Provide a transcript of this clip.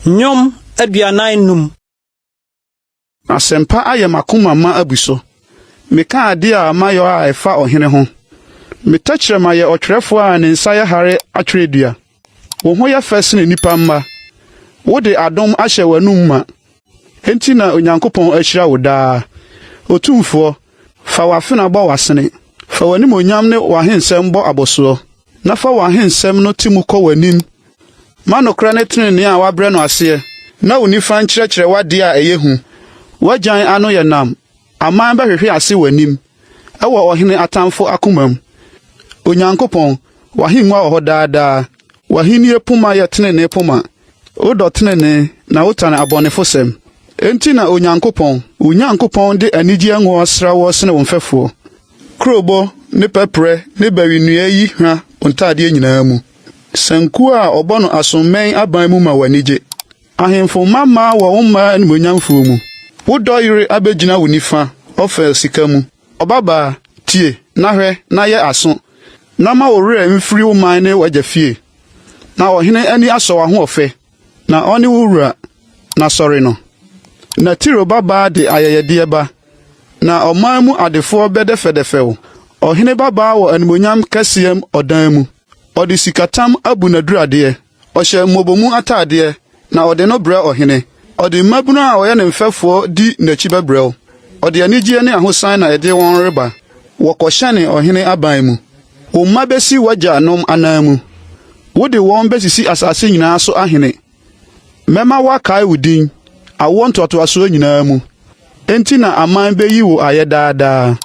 Nyom aduanan num. Asempa aye makoma ma abuso. Meka ade a mayo a efa ohene ho. Metachire ma ye otwerefo a ne nsa ye hare atweredua. Wo ho ye fesene nipa mma. Wo de adom ahye wanum ma. Enti na Onyankopɔn ahyira wo daa. Otumfo fa wafena bɔ wasene. Fa wanim onyam ne wahensɛm bɔ aboso. Na fa wahensɛm no timu kɔ wanim. Manokra ne trenene a wabrɛ no ase. Na unifa nkyerɛkyerɛ wade a ɛyɛ hu. Wajan ano yɛ nam. Aman bɛhwehwe ase wanim. Ɛwɔ ɔhene atamfo akomam. Onyankopɔn wahengwa wɔ hɔ daadaa. Wahenie poma yɛ trenene poma. Wodɔ trenene na wotane abɔnefo sɛm. Enti na Onyankopɔn de anigye ngo asra wo sene wo mfɛfo. Krobo ne pɛprɛ ne bawinua yi hwa ontade nyinaa mu. Sanku a ɔbɔ no asommen aban mu ma wanigye. Ahemfo mama wɔ wo mma animonyamfo mu. Wodɔ yire abegyina wo nifa, ɔfa sika mu. Ɔbaba tie, na hwɛ, na yɛ aso. Na ma worɛ mfiri wo man ne wagya fie. Na ɔhene ani asɔ wo ho ɔfɛ. Na ɔne wo wura na sɔre no. Na Tiro baba de ayɛyɛdeɛ ba. Na ɔman mu adefoɔ bɛdɛfɛdɛfɛw. Ɔhene baba wɔ animonyam kɛseɛm ɔdan mu. Ɔde sikatam abu na duradeɛ. Ɔhyɛ mmobomu atadeɛ. Na ɔde no brɛ ɔhene. Ɔde mmabunu a ɔyɛ ne mfɛfoɔ di n'akyi bɛbrɛw. Ɔde anigye ne ahosan na ɛde wɔn reba. Wɔkɔhyɛne ɔhene aban mu. Wo mma besi wagya anom anan mu. Wode wɔn besisi asase nyinaa so ahene. Mɛma wakae wo din. Awo ntoatoasoɔ nyinaa mu. Enti na aman beyi wo ayɛ daadaa.